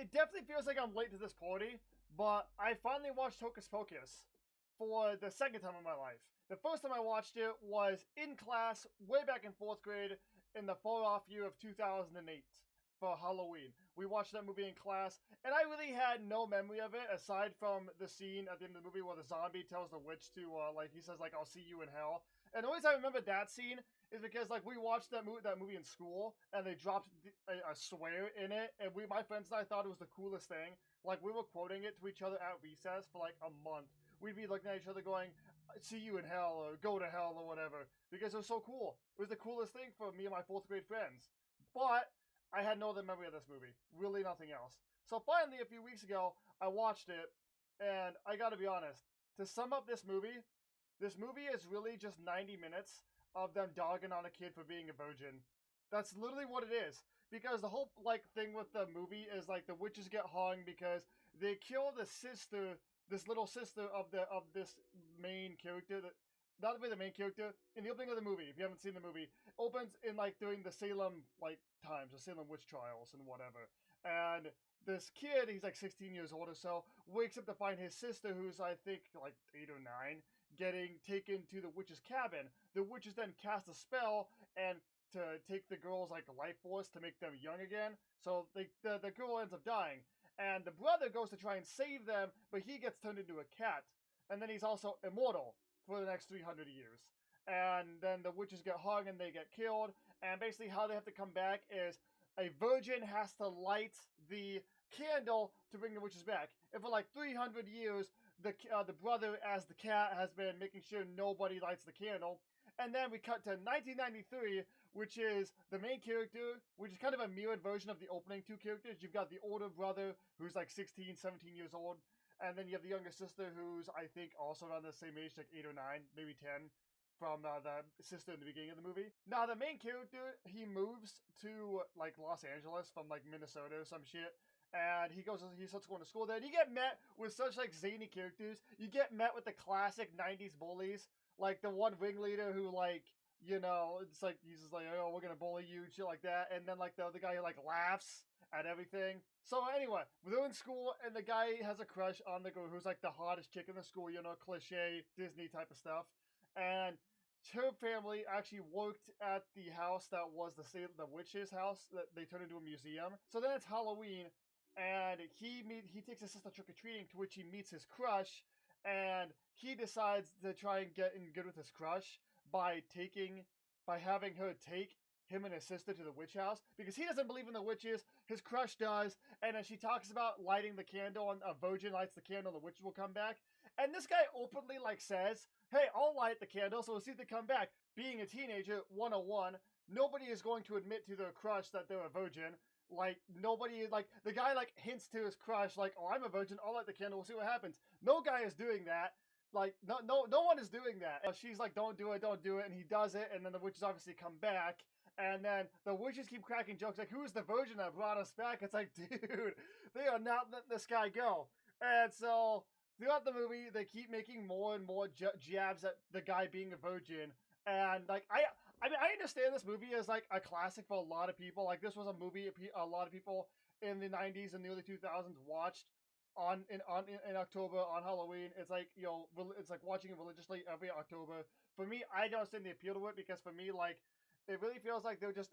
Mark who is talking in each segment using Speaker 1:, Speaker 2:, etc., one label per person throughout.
Speaker 1: it definitely feels like I'm late to this party, but I finally watched Hocus Pocus for the second time in my life. The first time I watched it was in class, way back in 4th grade, in the far-off year of 2008 for Halloween. We watched that movie in class, and I really had no memory of it, aside from the scene at the end of the movie where the zombie tells the witch to, he says, I'll see you in hell. And the reason I remember that scene is because, we watched that movie in school, and they dropped a swear in it, and my friends and I thought it was the coolest thing. We were quoting it to each other at recess for, a month. We'd be looking at each other going, see you in hell, or go to hell, or whatever, because it was so cool. It was the coolest thing for me and my 4th grade friends. But I had no other memory of this movie. Really nothing else. So finally, a few weeks ago, I watched it, and I gotta be honest, to sum up this movie is really just 90 minutes of them dogging on a kid for being a virgin. That's literally what it is. Because the whole, thing with the movie is, the witches get hung because they kill the sister, this little sister of this main character, not really the main character, in the opening of the movie, if you haven't seen the movie, opens in, during the Salem, times, the Salem witch trials and whatever. And this kid, he's 16 years old or so, wakes up to find his sister, who's I think 8 or 9, getting taken to the witch's cabin. The witches then cast a spell and to take the girl's life force to make them young again. So the girl ends up dying, and the brother goes to try and save them, but he gets turned into a cat, and then he's also immortal for the next 300 years. And then the witches get hung and they get killed. And basically how they have to come back is a virgin has to light the candle to bring the witches back. And for 300 years, the brother as the cat has been making sure nobody lights the candle. And then we cut to 1993, which is the main character, which is kind of a mirrored version of the opening two characters. You've got the older brother who's 16, 17 years old. And then you have the younger sister who's, I think, also around the same age, 8 or 9, maybe 10. From the sister in the beginning of the movie. Now, the main character, he moves to, Los Angeles from, Minnesota or some shit. And he starts going to school there. And you get met with such, zany characters. You get met with the classic 90s bullies. The one ringleader who, it's he's just oh, we're gonna bully you, shit like that. And then, the other guy who, laughs at everything. So, anyway, they're in school, and the guy has a crush on the girl who's, the hottest chick in the school, cliche Disney type of stuff. And her family actually worked at the house that was the witch's house that they turned into a museum. So then it's Halloween, and he takes his sister trick-or-treating, to which he meets his crush, and he decides to try and get in good with his crush by having her take him and his sister to the witch house, because he doesn't believe in the witches, his crush does, and then she talks about lighting the candle, and a virgin lights the candle, the witches will come back. And this guy openly says, hey, I'll light the candle, so we'll see if they come back. Being a teenager, 101, nobody is going to admit to their crush that they're a virgin. Nobody, the guy, hints to his crush, oh, I'm a virgin, I'll light the candle, we'll see what happens. No guy is doing that. No one is doing that. She's don't do it, and he does it, and then the witches obviously come back. And then the witches keep cracking jokes, who's the virgin that brought us back? It's dude, they are not letting this guy go. And so throughout the movie, they keep making more and more jabs at the guy being a virgin. And, I understand this movie is, a classic for a lot of people. This was a movie a lot of people in the 90s and the early 2000s watched in October on Halloween. It's it's watching it religiously every October. For me, I don't understand the appeal to it, because for me, it really feels like it's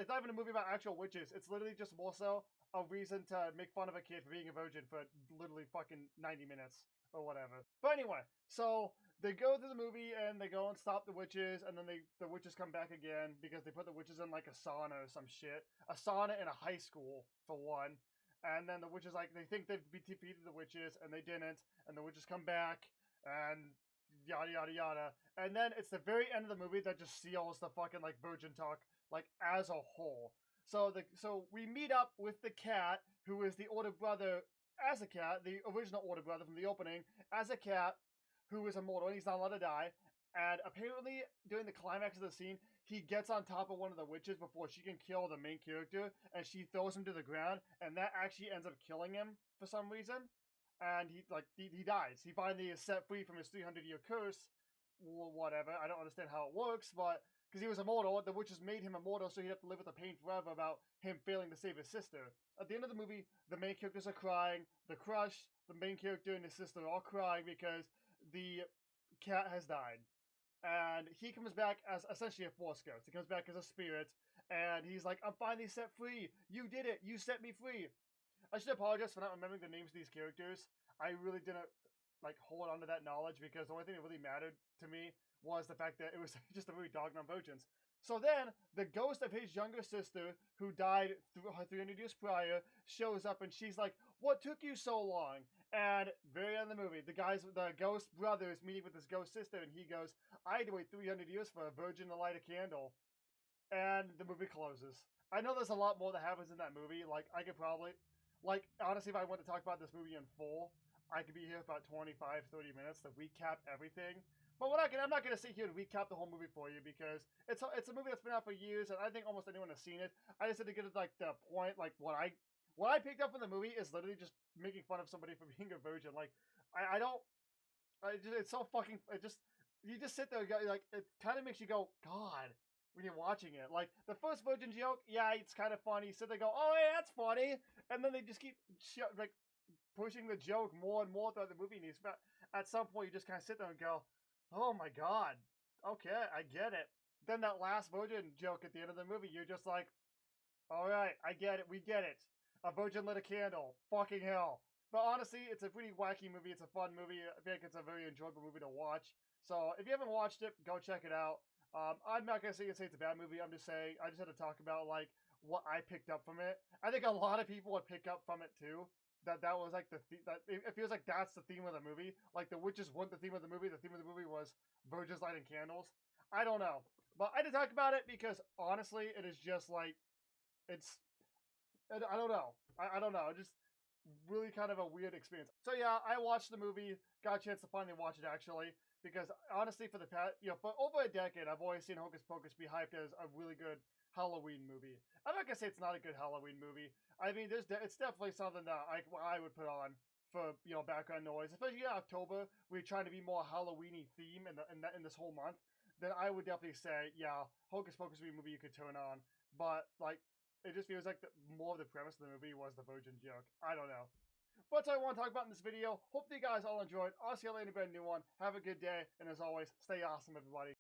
Speaker 1: not even a movie about actual witches. It's literally just more so a reason to make fun of a kid for being a virgin for literally fucking 90 minutes or whatever. But anyway, so they go through the movie and they go and stop the witches, and then the witches come back again because they put the witches in a sauna or some shit. A sauna in a high school, for one. And then the witches, they think they've defeated the witches, and they didn't. And the witches come back, and yada yada yada. And then it's the very end of the movie that just seals the fucking virgin talk as a whole. So we meet up with the cat, who is the older brother as a cat, the original older brother from the opening, as a cat who is immortal and he's not allowed to die. And apparently during the climax of the scene, he gets on top of one of the witches before she can kill the main character, and she throws him to the ground, and that actually ends up killing him for some reason. And he dies. He finally is set free from his 300-year curse, or whatever. I don't understand how it works, but because he was immortal. The witches made him immortal, so he'd have to live with the pain forever about him failing to save his sister. At the end of the movie, the main characters are crying. The Crush, the main character, and his sister are all crying because the cat has died. And he comes back as essentially a force ghost. He comes back as a spirit, and he's like, I'm finally set free. You did it. You set me free. I should apologize for not remembering the names of these characters. I really didn't like hold on to that knowledge because the only thing that really mattered to me was the fact that it was just a movie dogging on virgins. So then, the ghost of his younger sister, who died 300 years prior, shows up and she's like, what took you so long? And very end of the movie, the ghost brother is meeting with his ghost sister and he goes, I had to wait 300 years for a virgin to light a candle. And the movie closes. I know there's a lot more that happens in that movie. Like, I could probably, like, honestly, if I want to talk about this movie in full, I could be here for about 25, 30 minutes to recap everything. But I'm not going to sit here and recap the whole movie for you because it's a movie that's been out for years and I think almost anyone has seen it. I just had to get to like the point, like what I picked up from the movie is literally just making fun of somebody for being a virgin. Like it's so fucking, you just sit there and go, like, it kind of makes you go, God, when you're watching it. Like the first virgin joke, yeah, it's kind of funny. So they go, oh yeah, that's funny. And then they just keep like pushing the joke more and more throughout the movie. And at some point you just kind of sit there and go, oh my God, okay, I get it. Then that last virgin joke at the end of the movie, you're just like, all right, I get it, we get it. A virgin lit a candle, fucking hell. But honestly, it's a pretty wacky movie, it's a fun movie, I think it's a very enjoyable movie to watch. So if you haven't watched it, go check it out. I'm not gonna say it's a bad movie, I'm just saying, I just had to talk about like what I picked up from it. I think a lot of people would pick up from it too. That was like it feels like that's the theme of the movie. Like the witches weren't the theme of the movie. The theme of the movie was virgins lighting candles. I don't know, but I had to talk about it because honestly, it is just like I don't know. I don't know. Just really kind of a weird experience. So yeah, I watched the movie. Got a chance to finally watch it actually because honestly, for the past for over a decade, I've always seen Hocus Pocus be hyped as a really good Halloween movie. I'm not gonna say it's not a good Halloween movie. I mean, it's definitely something that I would put on for background noise, especially in October. We're trying to be more Halloweeny theme in this whole month. Then I would definitely say, yeah, Hocus Pocus would be a movie you could turn on. But like, it just feels like more of the premise of the movie was the virgin joke. I don't know. But that's all I want to talk about in this video. Hope you guys all enjoyed. I'll see you later in a brand new one. Have a good day, and as always, stay awesome, everybody.